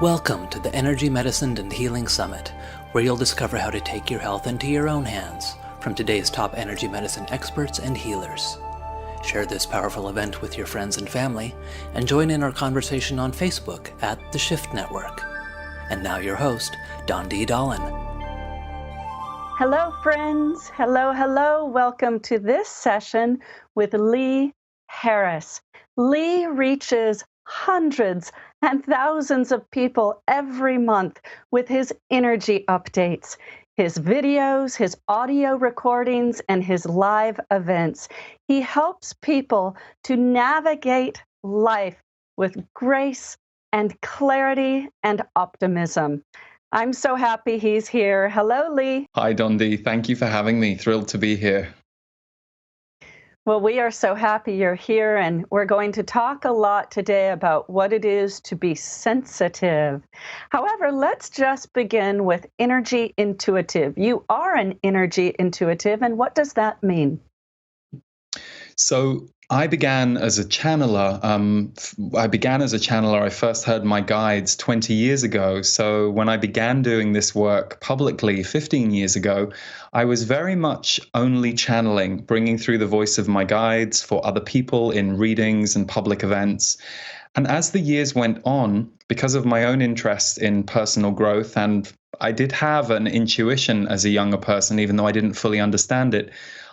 Welcome to the Energy Medicine and Healing Summit, where you'll discover how to take your health into your own hands from today's top energy medicine experts and healers. Share this powerful event with your friends and family, and join in our conversation on Facebook at The Shift Network. And now your host, Don D. Dolan. Hello, friends. Hello. Welcome to this session with Lee Harris. Lee reaches hundreds and thousands of people every month with his energy updates, his videos, his audio recordings, and his live events. He helps people to navigate life with grace and clarity and optimism. I'm so happy he's here. Hello, Lee. Hi, Dondi. Thank you for having me. Thrilled to be here. Well, we are so happy you're here, and we're going to talk a lot today about what it is to be sensitive. However, let's just begin with energy intuitive. You are an energy intuitive, and what does that mean? So I began as a channeler. I first heard my guides 20 years ago. So when I began doing this work publicly 15 years ago, I was very much only channeling, bringing through the voice of my guides for other people in readings and public events. And as the years went on, because of my own interest in personal growth, and I did have an intuition as a younger person, even though I didn't fully understand it,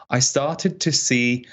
I started to see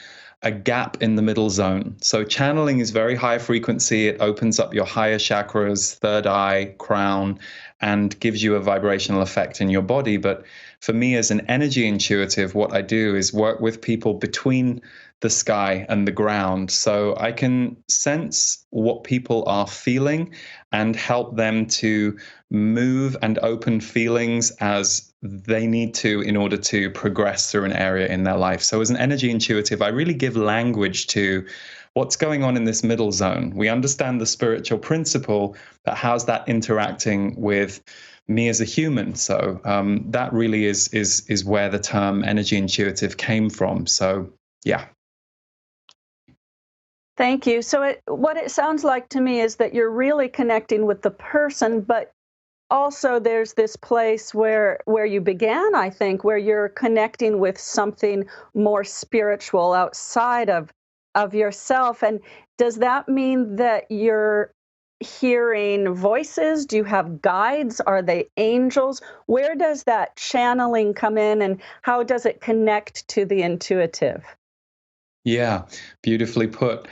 a gap in the middle zone. So channeling is very high frequency. It opens up your higher chakras, third eye, crown, and gives you a vibrational effect in your body. But for me as an energy intuitive, what I do is work with people between the sky and the ground. So I can sense what people are feeling and help them to move and open feelings as they need to in order to progress through an area in their life. So as an energy intuitive, I really give language to what's going on in this middle zone. We understand the spiritual principle, but how's that interacting with me as a human? So that really is where the term energy intuitive came from. So yeah. Thank you. So what it sounds like to me is that you're really connecting with the person, but also there's this place where you began, I think, where you're connecting with something more spiritual outside of yourself. And does that mean that you're hearing voices? Do you have guides? Are they angels? Where does that channeling come in, and how does it connect to the intuitive? Yeah, beautifully put.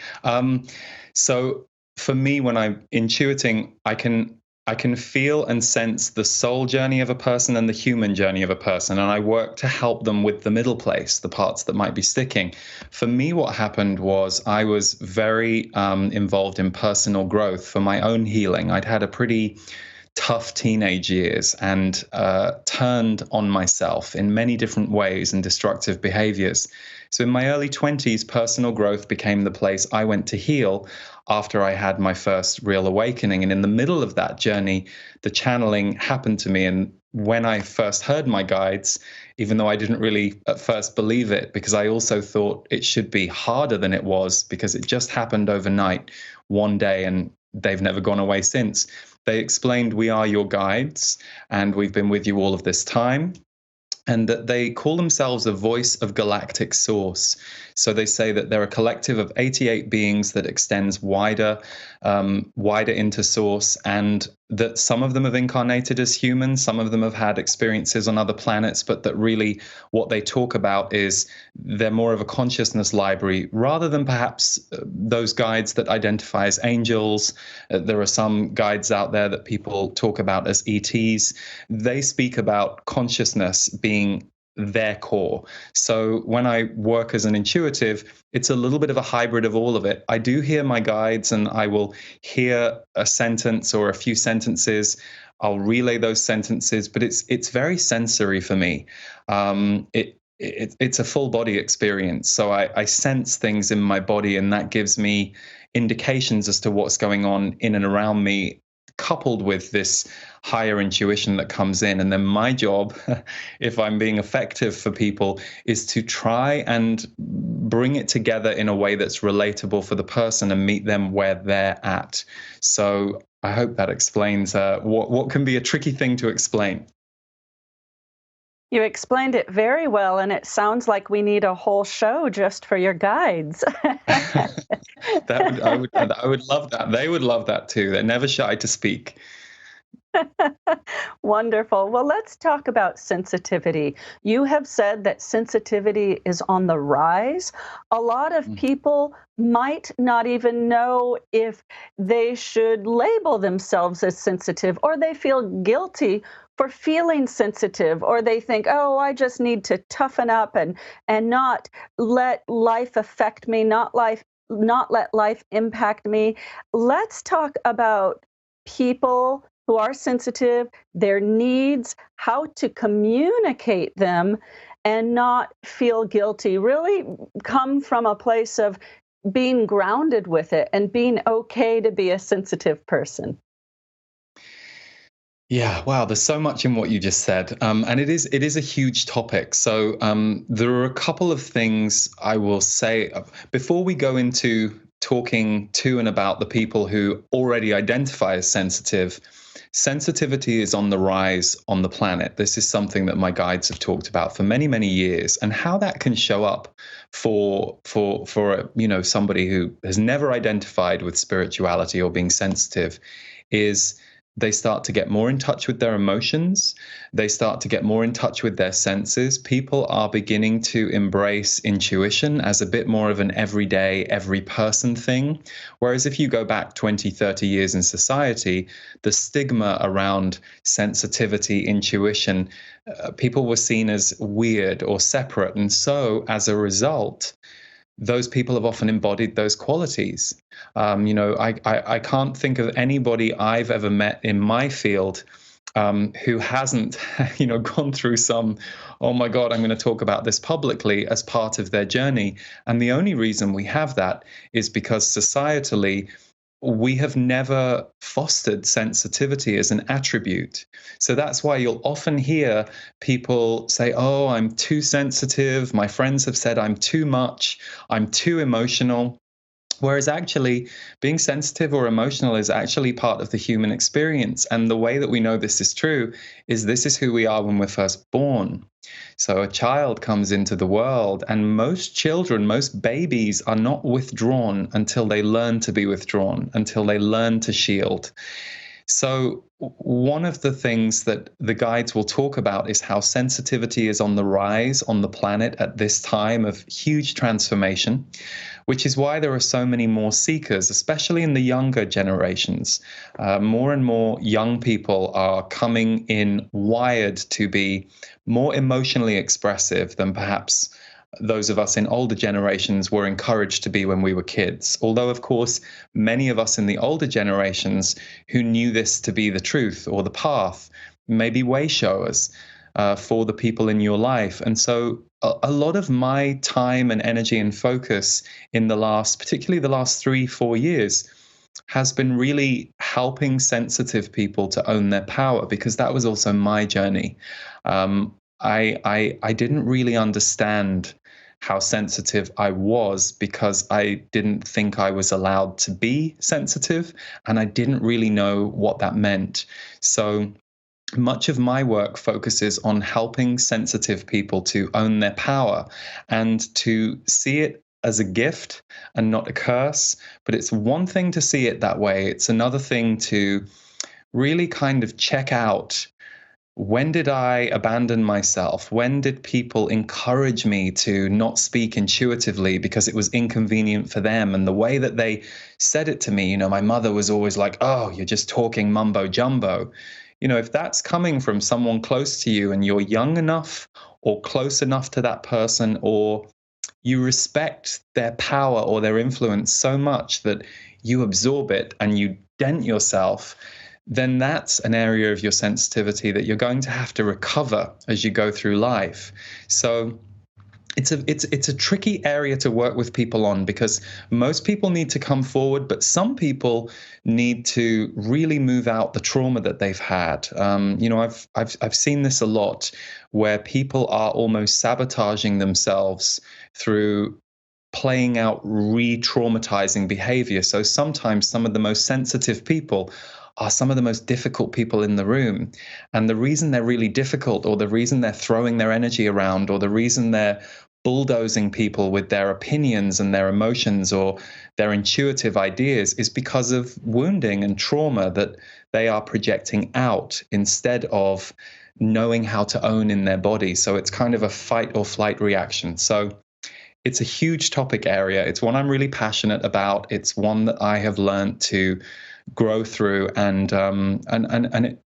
So for me, when I'm intuiting, I can feel and sense the soul journey of a person and the human journey of a person, and I work to help them with the middle place, the parts that might be sticking. For me, what happened was I was very involved in personal growth for my own healing. I'd had a pretty tough teenage years and turned on myself in many different ways and destructive behaviors. So in my early 20s, personal growth became the place I went to heal after I had my first real awakening. And in the middle of that journey, the channeling happened to me. And when I first heard my guides, even though I didn't really at first believe it, because I also thought it should be harder than it was, because it just happened overnight, one day, and they've never gone away since. They explained, we are your guides, and we've been with you all of this time. And that they call themselves a voice of galactic source. So they say that they're a collective of 88 beings that extends wider into source, and that some of them have incarnated as humans, some of them have had experiences on other planets, but that really what they talk about is they're more of a consciousness library rather than perhaps those guides that identify as angels. There are some guides out there that people talk about as ETs. They speak about consciousness being their core. So when I work as an intuitive, it's a little bit of a hybrid of all of it. I do hear my guides, and I will hear a sentence or a few sentences. I'll relay those sentences, but it's very sensory for me. It's a full body experience. So I sense things in my body, and that gives me indications as to what's going on in and around me, coupled with this higher intuition that comes in. And then my job, if I'm being effective for people, is to try and bring it together in a way that's relatable for the person and meet them where they're at. So I hope that explains what can be a tricky thing to explain. You explained it very well, and it sounds like we need a whole show just for your guides. I would love that. They would love that too. They're never shy to speak. Wonderful. Well, let's talk about sensitivity. You have said that sensitivity is on the rise. A lot of Mm. people might not even know if they should label themselves as sensitive, or they feel guilty for feeling sensitive, or they think, oh, I just need to toughen up and not let life affect me, not let life impact me. Let's talk about people who are sensitive, their needs, how to communicate them and not feel guilty. Really come from a place of being grounded with it and being okay to be a sensitive person. Yeah, wow. There's so much in what you just said, and it is a huge topic. So there are a couple of things I will say before we go into talking to and about the people who already identify as sensitive. Sensitivity is on the rise on the planet. This is something that my guides have talked about for many, many years, and how that can show up for somebody who has never identified with spirituality or being sensitive is they start to get more in touch with their emotions. They start to get more in touch with their senses. People are beginning to embrace intuition as a bit more of an everyday, every person thing. Whereas if you go back 20, 30 years in society, the stigma around sensitivity, intuition, people were seen as weird or separate. And so as a result, those people have often embodied those qualities. I can't think of anybody I've ever met in my field who hasn't, gone through some, oh my God, I'm going to talk about this publicly as part of their journey. And the only reason we have that is because societally, we have never fostered sensitivity as an attribute. So that's why you'll often hear people say, oh, I'm too sensitive. My friends have said I'm too much. I'm too emotional. Whereas actually being sensitive or emotional is actually part of the human experience. And the way that we know this is true is this is who we are when we're first born. So a child comes into the world, and most children, most babies are not withdrawn until they learn to be withdrawn, until they learn to shield. So one of the things that the guides will talk about is how sensitivity is on the rise on the planet at this time of huge transformation, which is why there are so many more seekers, especially in the younger generations. More and more young people are coming in wired to be more emotionally expressive than perhaps those of us in older generations were encouraged to be when we were kids. Although, of course, many of us in the older generations who knew this to be the truth or the path may be way showers for the people in your life. And so a lot of my time and energy and focus in particularly the last 3-4 years, has been really helping sensitive people to own their power, because that was also my journey. I didn't really understand how sensitive I was because I didn't think I was allowed to be sensitive, and I didn't really know what that meant. So much of my work focuses on helping sensitive people to own their power and to see it as a gift and not a curse. But it's one thing to see it that way. It's another thing to really kind of check out, when did I abandon myself? When did people encourage me to not speak intuitively because it was inconvenient for them? And the way that they said it to me, my mother was always like, oh, you're just talking mumbo jumbo. If that's coming from someone close to you and you're young enough or close enough to that person, or you respect their power or their influence so much that you absorb it and you dent yourself, then that's an area of your sensitivity that you're going to have to recover as you go through life. So it's a tricky area to work with people on, because most people need to come forward, but some people need to really move out the trauma that they've had. I've seen this a lot, where people are almost sabotaging themselves through playing out re-traumatizing behavior. So sometimes some of the most sensitive people are some of the most difficult people in the room. And the reason they're really difficult, or the reason they're throwing their energy around, or the reason they're bulldozing people with their opinions and their emotions or their intuitive ideas, is because of wounding and trauma that they are projecting out instead of knowing how to own in their body. So it's kind of a fight or flight reaction. So it's a huge topic area. It's one I'm really passionate about. It's one that I have learned to grow through, and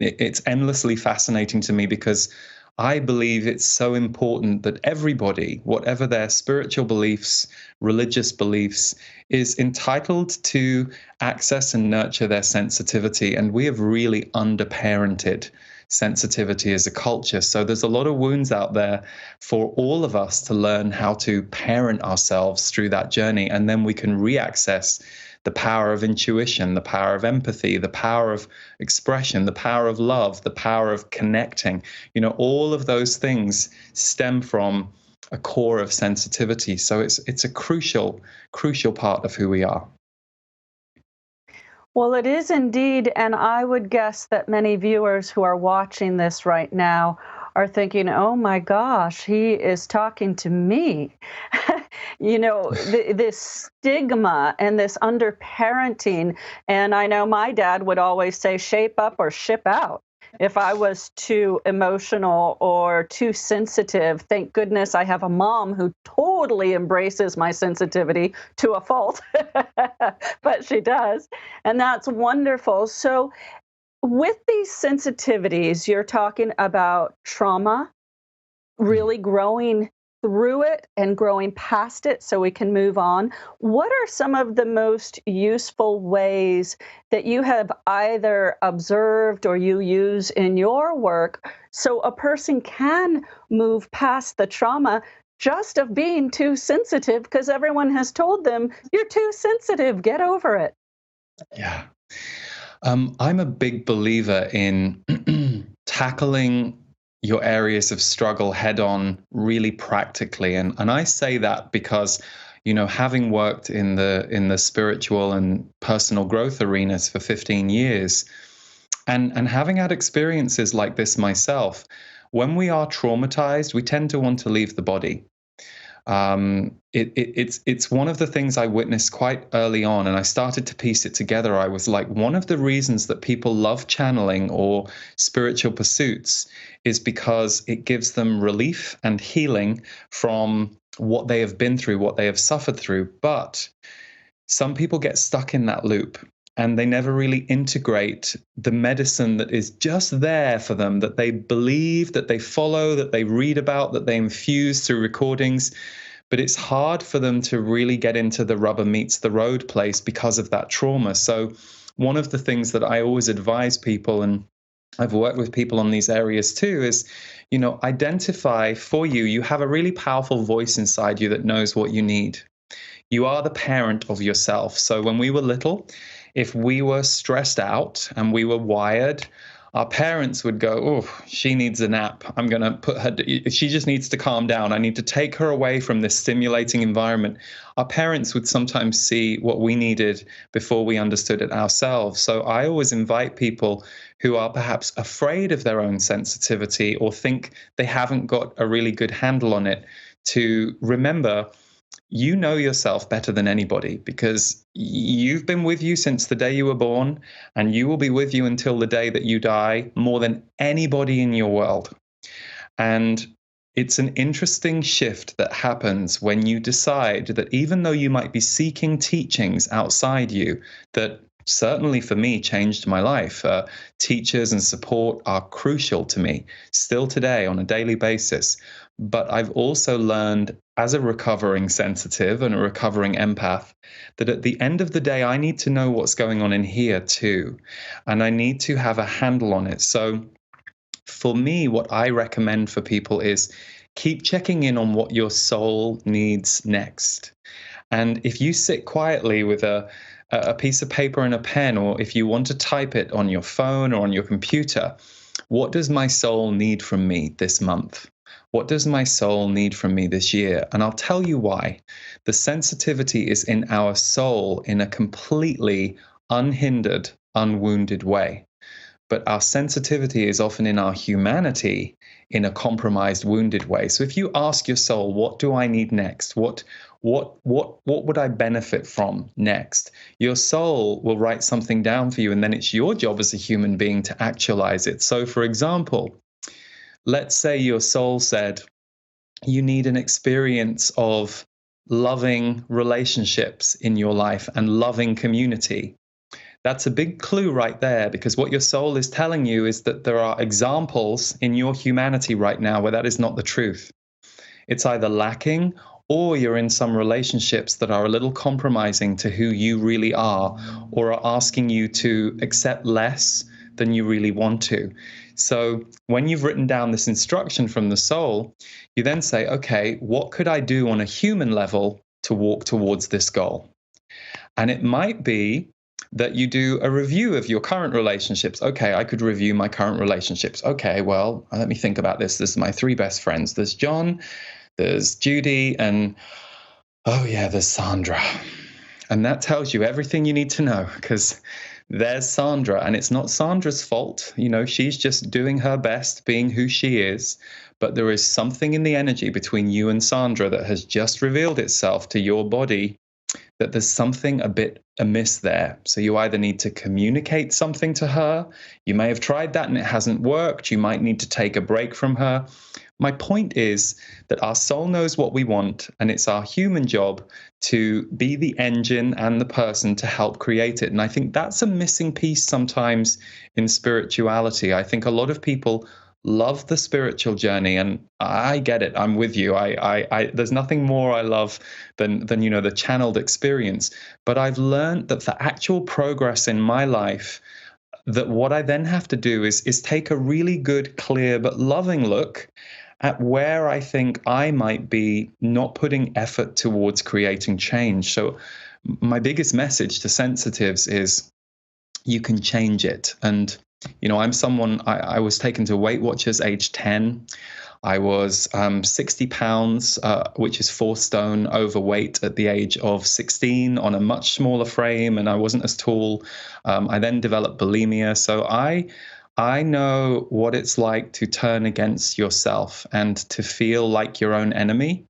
it's endlessly fascinating to me, because I believe it's so important that everybody, whatever their spiritual beliefs, religious beliefs, is entitled to access and nurture their sensitivity. And we have really underparented sensitivity as a culture. So there's a lot of wounds out there for all of us to learn how to parent ourselves through that journey. And then we can reaccess the power of intuition, the power of empathy, the power of expression, the power of love, the power of connecting. All of those things stem from a core of sensitivity. So it's a crucial part of who we are. Well, it is indeed, and I would guess that many viewers who are watching this right now are thinking, oh my gosh, he is talking to me. This stigma and this underparenting. And I know my dad would always say, shape up or ship out. If I was too emotional or too sensitive, thank goodness I have a mom who totally embraces my sensitivity to a fault, but she does. And that's wonderful. So with these sensitivities, you're talking about trauma, really growing through it and growing past it so we can move on. What are some of the most useful ways that you have either observed or you use in your work so a person can move past the trauma just of being too sensitive, because everyone has told them, you're too sensitive, get over it? Yeah. I'm a big believer in tackling your areas of struggle head on, really practically. And I say that because, having worked in the spiritual and personal growth arenas for 15 years, and having had experiences like this myself, when we are traumatized, we tend to want to leave the body. It's one of the things I witnessed quite early on, and I started to piece it together. I was like, one of the reasons that people love channeling or spiritual pursuits is because it gives them relief and healing from what they have been through, what they have suffered through. But some people get stuck in that loop, and they never really integrate the medicine that is just there for them, that they believe, that they follow, that they read about, that they infuse through recordings. But it's hard for them to really get into the rubber meets the road place because of that trauma. So one of the things that I always advise people, and I've worked with people on these areas too, is, identify for you, you have a really powerful voice inside you that knows what you need. You are the parent of yourself. So when we were little, if we were stressed out and we were wired, our parents would go, oh, she needs a nap. I'm going to put her, she just needs to calm down. I need to take her away from this stimulating environment. Our parents would sometimes see what we needed before we understood it ourselves. So I always invite people who are perhaps afraid of their own sensitivity or think they haven't got a really good handle on it to remember, you know yourself better than anybody, because you've been with you since the day you were born, and you will be with you until the day that you die, more than anybody in your world. And it's an interesting shift that happens when you decide that even though you might be seeking teachings outside you, that certainly for me changed my life. Teachers and support are crucial to me still today on a daily basis. But I've also learned as a recovering sensitive and a recovering empath that at the end of the day, I need to know what's going on in here too. And I need to have a handle on it. So for me, what I recommend for people is keep checking in on what your soul needs next. And if you sit quietly with a piece of paper and a pen, or if you want to type it on your phone or on your computer, what does my soul need from me this month? What does my soul need from me this year? And I'll tell you why. The sensitivity is in our soul in a completely unhindered unwounded way. But our sensitivity is often in our humanity in a compromised, wounded way. So if you ask your soul, what do I need next? What would I benefit from next? Your soul will write something down for you, and then it's your job as a human being to actualize it. So for example, let's say your soul said, you need an experience of loving relationships in your life and loving community. That's a big clue right there, because what your soul is telling you is that there are examples in your humanity right now where that is not the truth. It's either lacking, or you're in some relationships that are a little compromising to who you really are, or are asking you to accept less than you really want to. So when you've written down this instruction from the soul, you then say, okay, what could I do on a human level to walk towards this goal? And it might be that you do a review of your current relationships. Okay, I could review my current relationships. Okay, well, let me think about this. This are my 3 best friends. There's John, there's Judy, and oh yeah, there's Sandra. And that tells you everything you need to know, because there's Sandra, and it's not Sandra's fault. You know, she's just doing her best, being who she is. But there is something in the energy between you and Sandra that has just revealed itself to your body, that there's something a bit amiss there. So you either need to communicate something to her. You may have tried that and it hasn't worked. You might need to take a break from her. My point is that our soul knows what we want, and it's our human job to be the engine and the person to help create it. And I think that's a missing piece sometimes in spirituality. I think a lot of people love the spiritual journey, and I get it. I'm with you. I there's nothing more I love than the channeled experience. But I've learned that for actual progress in my life, that what I then have to do is take a really good, clear, but loving look at where I think I might be not putting effort towards creating change. So my biggest message to sensitives is you can change it. And I'm someone, I was taken to Weight Watchers age 10. I was 60 pounds, which is 4 stone overweight at the age of 16 on a much smaller frame, and I wasn't as tall. I then developed bulimia. So I know what it's like to turn against yourself and to feel like your own enemy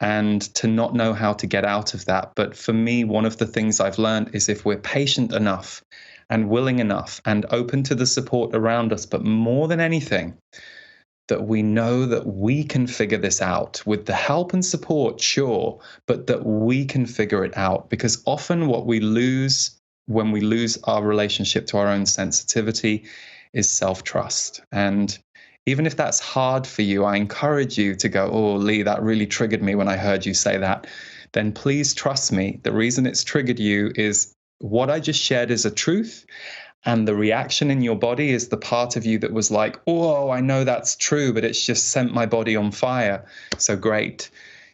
and to not know how to get out of that. But for me, one of the things I've learned is if we're patient enough and willing enough and open to the support around us, but more than anything, that we know that we can figure this out with the help and support, sure, but that we can figure it out. Because often what we lose when we lose our relationship to our own sensitivity is self-trust. And even if that's hard for you, I encourage you to go, oh, Lee, that really triggered me when I heard you say that. Then please trust me. The reason it's triggered you is what I just shared is a truth. And the reaction in your body is the part of you that was like, oh, I know that's true, but it's just sent my body on fire. So great.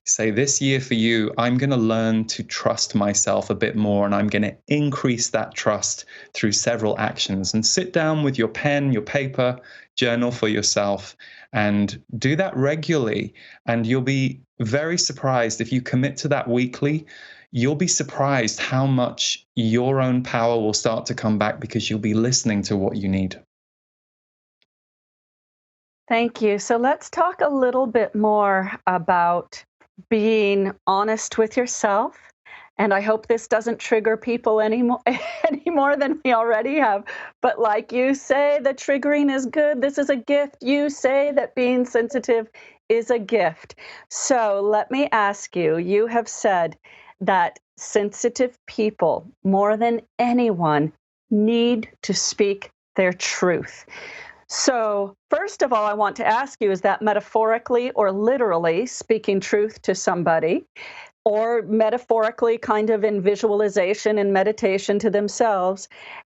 Say this year for you, I'm going to learn to trust myself a bit more, and I'm going to increase that trust through several actions. And sit down with your pen, your paper, journal for yourself, and do that regularly. And you'll be very surprised if you commit to that weekly. You'll be surprised how much your own power will start to come back because you'll be listening to what you need. Thank you. So let's talk a little bit more about being honest with yourself. And I hope this doesn't trigger people any more than we already have. But like you say, the triggering is good. This is a gift. You say that being sensitive is a gift. So let me ask you, you have said that sensitive people, more than anyone, need to speak their truth. So first of all, I want to ask you, is that metaphorically or literally speaking truth to somebody, or metaphorically kind of in visualization and meditation to themselves?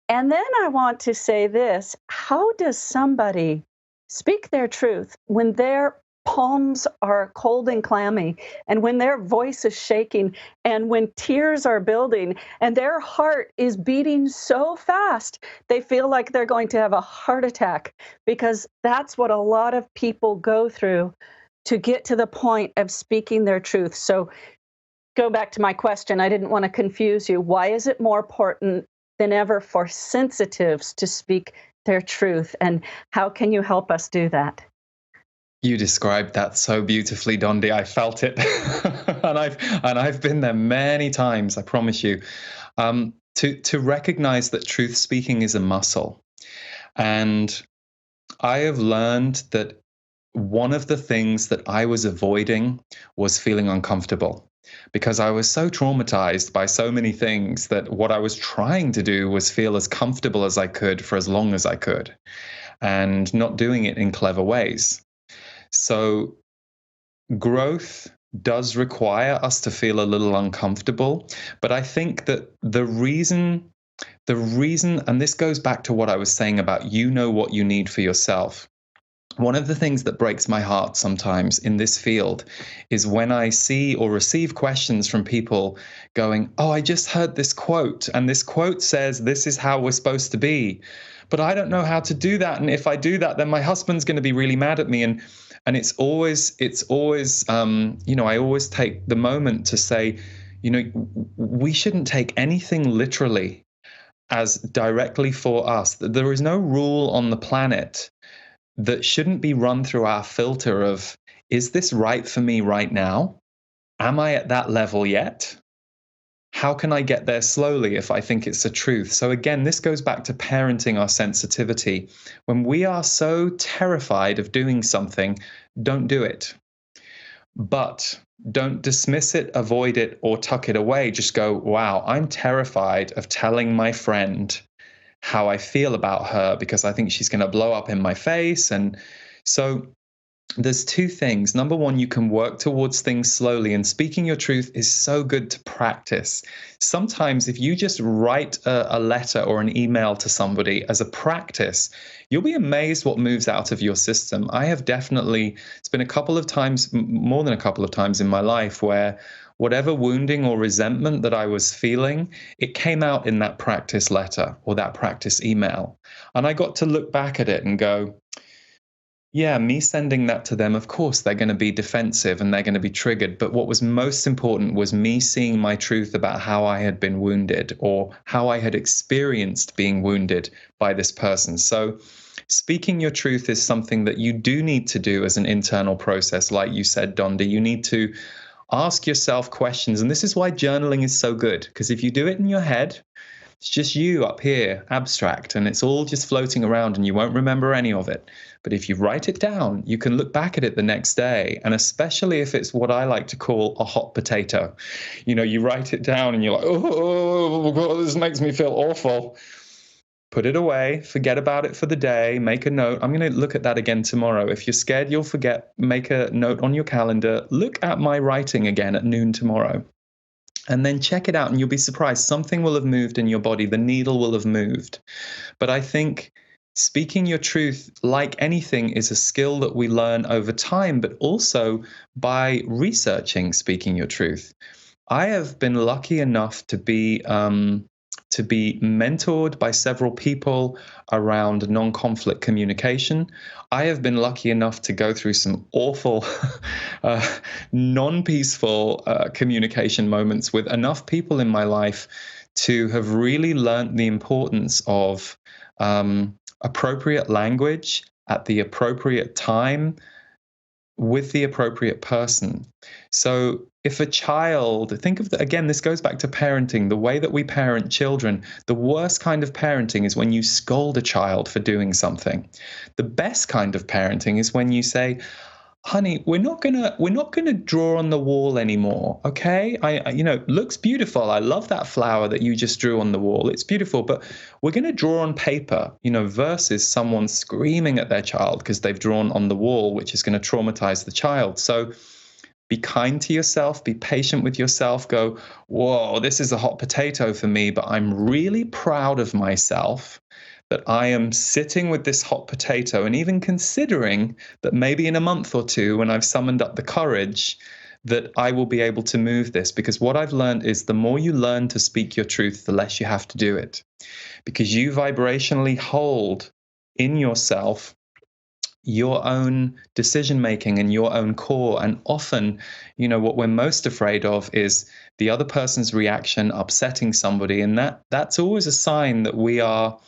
And then I want to say this, how does somebody speak their truth when their palms are cold and clammy, and when their voice is shaking, and when tears are building, and their heart is beating so fast, they feel like they're going to have a heart attack? Because that's what a lot of people go through to get to the point of speaking their truth. So go back to my question. I didn't want to confuse you. Why is it more important than ever for sensitives to speak their truth. And how can you help us do that? You described that so beautifully, Dondi. I felt it, and I've been there many times. I promise you. To recognize that truth speaking is a muscle, and I have learned that one of the things that I was avoiding was feeling uncomfortable, because I was so traumatized by so many things that what I was trying to do was feel as comfortable as I could for as long as I could, and not doing it in clever ways. So growth does require us to feel a little uncomfortable, but I think that the reason, and this goes back to what I was saying about you know what you need for yourself. One of the things that breaks my heart sometimes in this field is when I see or receive questions from people going, oh, I just heard this quote, and this quote says this is how we're supposed to be, but I don't know how to do that. And if I do that, then my husband's going to be really mad at me. And it's always, I always take the moment to say, we shouldn't take anything literally as directly for us. There is no rule on the planet that shouldn't be run through our filter of, is this right for me right now? Am I at that level yet? How can I get there slowly if I think it's the truth? So again, this goes back to parenting our sensitivity. When we are so terrified of doing something, don't do it. But don't dismiss it, avoid it, or tuck it away. Just go, wow, I'm terrified of telling my friend how I feel about her because I think she's going to blow up in my face. And so there's two things. Number one, you can work towards things slowly, and speaking your truth is so good to practice. Sometimes if you just write a letter or an email to somebody as a practice, you'll be amazed what moves out of your system. I have definitely, it's been a couple of times, more than a couple of times in my life where whatever wounding or resentment that I was feeling, it came out in that practice letter or that practice email. And I got to look back at it and go, yeah, me sending that to them, of course, they're going to be defensive and they're going to be triggered. But what was most important was me seeing my truth about how I had been wounded or how I had experienced being wounded by this person. So speaking your truth is something that you do need to do as an internal process. Like you said, Dondi, you need to ask yourself questions. And this is why journaling is so good, because if you do it in your head, it's just you up here, abstract, and it's all just floating around and you won't remember any of it. But if you write it down, you can look back at it the next day. And especially if it's what I like to call a hot potato. You write it down and you're like, oh, God, this makes me feel awful. Put it away, forget about it for the day, make a note. I'm going to look at that again tomorrow. If you're scared you'll forget, make a note on your calendar. Look at my writing again at noon tomorrow. And then check it out and you'll be surprised. Something will have moved in your body. The needle will have moved. But I think speaking your truth, like anything, is a skill that we learn over time, but also by researching speaking your truth. I have been lucky enough to be mentored by several people around non-conflict communication. I have been lucky enough to go through some awful, non-peaceful communication moments with enough people in my life to have really learned the importance of appropriate language at the appropriate time with the appropriate person. So if a child, think of again, this goes back to parenting, the way that we parent children. The worst kind of parenting is when you scold a child for doing something. The best kind of parenting is when you say, honey, we're not gonna draw on the wall anymore, okay? Looks beautiful. I love that flower that you just drew on the wall. It's beautiful, but we're gonna draw on paper, versus someone screaming at their child because they've drawn on the wall, which is going to traumatize the child. So be kind to yourself, be patient with yourself, go, whoa, this is a hot potato for me, but I'm really proud of myself that I am sitting with this hot potato and even considering that maybe in a month or two, when I've summoned up the courage, that I will be able to move this. Because what I've learned is the more you learn to speak your truth, the less you have to do it. Because you vibrationally hold in yourself your own decision making and your own core. And often, what we're most afraid of is the other person's reaction upsetting somebody. And that's always a sign that we are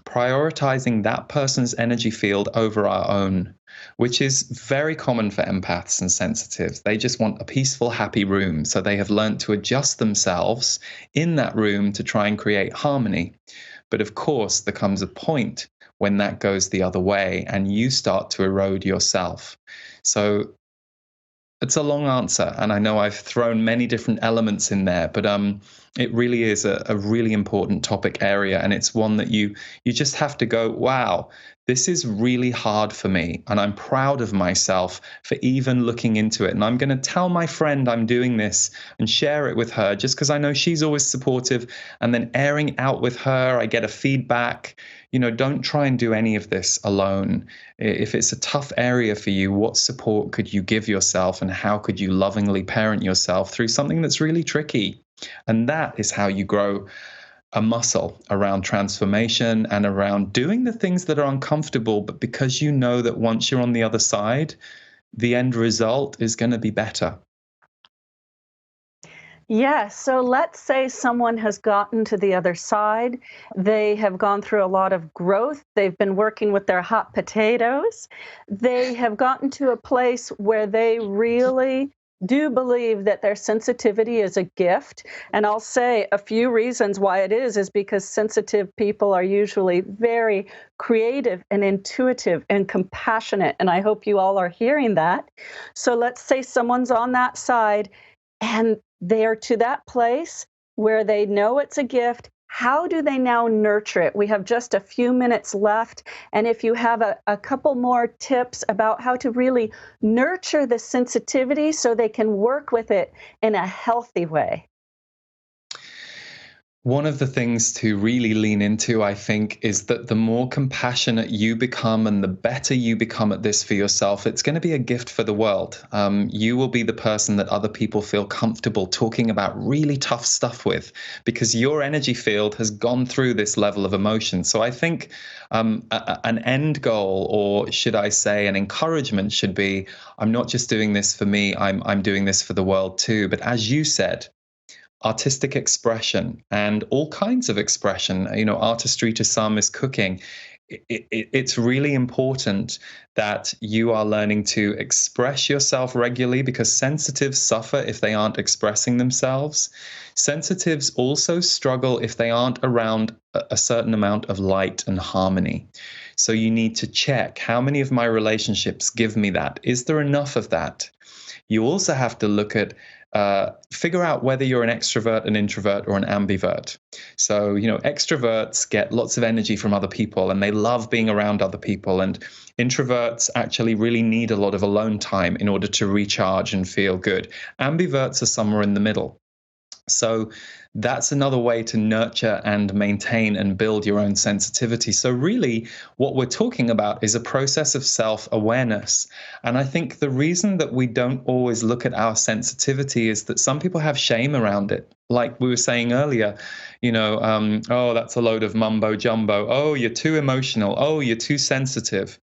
prioritizing that person's energy field over our own, which is very common for empaths and sensitives. They just want a peaceful, happy room. So they have learned to adjust themselves in that room to try and create harmony. But of course, there comes a point when that goes the other way and you start to erode yourself. So it's a long answer, and I know I've thrown many different elements in there, but it really is a really important topic area, and it's one that you just have to go, wow, this is really hard for me, and I'm proud of myself for even looking into it. And I'm going to tell my friend I'm doing this and share it with her, just because I know she's always supportive, and then airing out with her, I get a feedback. Don't try and do any of this alone. If it's a tough area for you, what support could you give yourself, and how could you lovingly parent yourself through something that's really tricky? And that is how you grow a muscle around transformation and around doing the things that are uncomfortable, but because you know that once you're on the other side, the end result is going to be better. Yeah, so let's say someone has gotten to the other side. They have gone through a lot of growth. They've been working with their hot potatoes. They have gotten to a place where they really do believe that their sensitivity is a gift. And I'll say a few reasons why it is because sensitive people are usually very creative and intuitive and compassionate. And I hope you all are hearing that. So let's say someone's on that side and they're to that place where they know it's a gift. How do they now nurture it? We have just a few minutes left. And if you have a couple more tips about how to really nurture the sensitivity so they can work with it in a healthy way. One of the things to really lean into, I think, is that the more compassionate you become and the better you become at this for yourself, it's going to be a gift for the world. You will be the person that other people feel comfortable talking about really tough stuff with, because your energy field has gone through this level of emotion. So I think an end goal, or should I say an encouragement, should be, I'm not just doing this for me, I'm doing this for the world too. But as you said, artistic expression and all kinds of expression. Artistry to some is cooking. It's really important that you are learning to express yourself regularly, because sensitives suffer if they aren't expressing themselves. Sensitives also struggle if they aren't around a certain amount of light and harmony. So you need to check, how many of my relationships give me that? Is there enough of that? You also have to look at figure out whether you're an extrovert, an introvert, or an ambivert. So, extroverts get lots of energy from other people and they love being around other people. And introverts actually really need a lot of alone time in order to recharge and feel good. Ambiverts are somewhere in the middle. So that's another way to nurture and maintain and build your own sensitivity. So really, what we're talking about is a process of self-awareness. And I think the reason that we don't always look at our sensitivity is that some people have shame around it. Like we were saying earlier, oh, that's a load of mumbo jumbo. Oh, you're too emotional. Oh, you're too sensitive.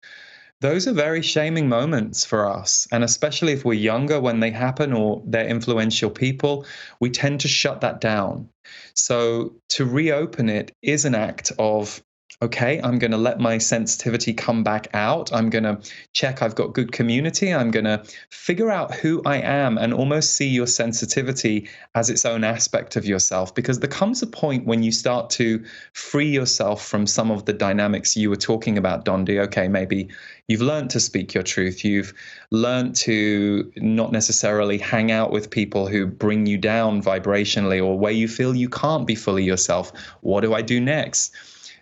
Those are very shaming moments for us. And especially if we're younger when they happen, or they're influential people, we tend to shut that down. So to reopen it is an act of, okay, I'm going to let my sensitivity come back out. I'm going to check I've got good community. I'm going to figure out who I am and almost see your sensitivity as its own aspect of yourself. Because there comes a point when you start to free yourself from some of the dynamics you were talking about, Dondi. Okay, maybe you've learned to speak your truth. You've learned to not necessarily hang out with people who bring you down vibrationally, or where you feel you can't be fully yourself. What do I do next?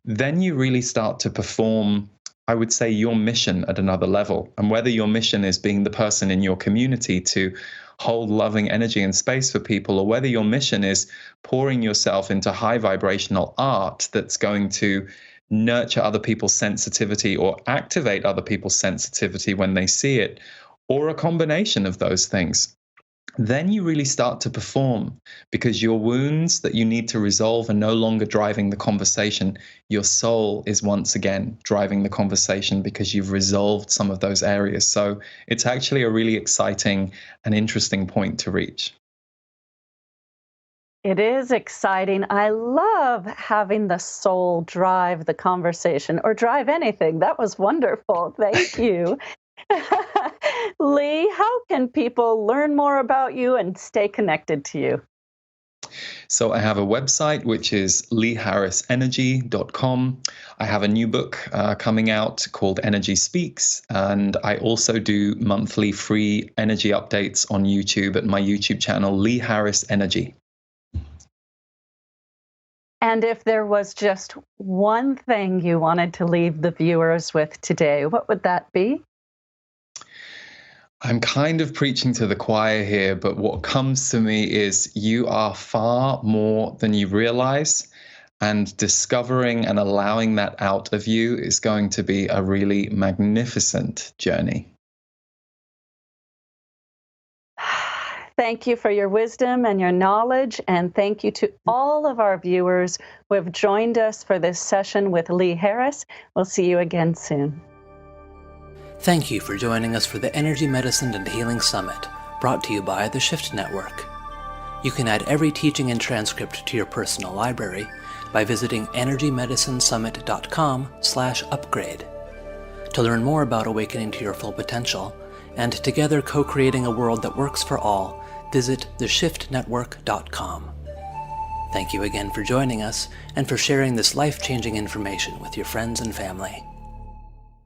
Then you really start to perform, I would say, your mission at another level. And whether your mission is being the person in your community to hold loving energy and space for people, or whether your mission is pouring yourself into high vibrational art that's going to nurture other people's sensitivity or activate other people's sensitivity when they see it, or a combination of those things. then you really start to perform, because your wounds that you need to resolve are no longer driving the conversation. Your soul is once again driving the conversation because you've resolved some of those areas. So it's actually a really exciting and interesting point to reach. It is exciting. I love having the soul drive the conversation or drive anything. That was wonderful. Thank you. Lee, how can people learn more about you and stay connected to you? So I have a website, which is leeharrisenergy.com. I have a new book coming out called Energy Speaks, and I also do monthly free energy updates on YouTube at my YouTube channel, Lee Harris Energy. And if there was just one thing you wanted to leave the viewers with today, what would that be? I'm kind of preaching to the choir here, but what comes to me is you are far more than you realize, and discovering and allowing that out of you is going to be a really magnificent journey. Thank you for your wisdom and your knowledge, and thank you to all of our viewers who have joined us for this session with Lee Harris. We'll see you again soon. Thank you for joining us for the Energy Medicine and Healing Summit, brought to you by the Shift Network. You can add every teaching and transcript to your personal library by visiting energymedicinesummit.com/upgrade. To learn more about awakening to your full potential, and together co-creating a world that works for all, visit theshiftnetwork.com. Thank you again for joining us and for sharing this life-changing information with your friends and family.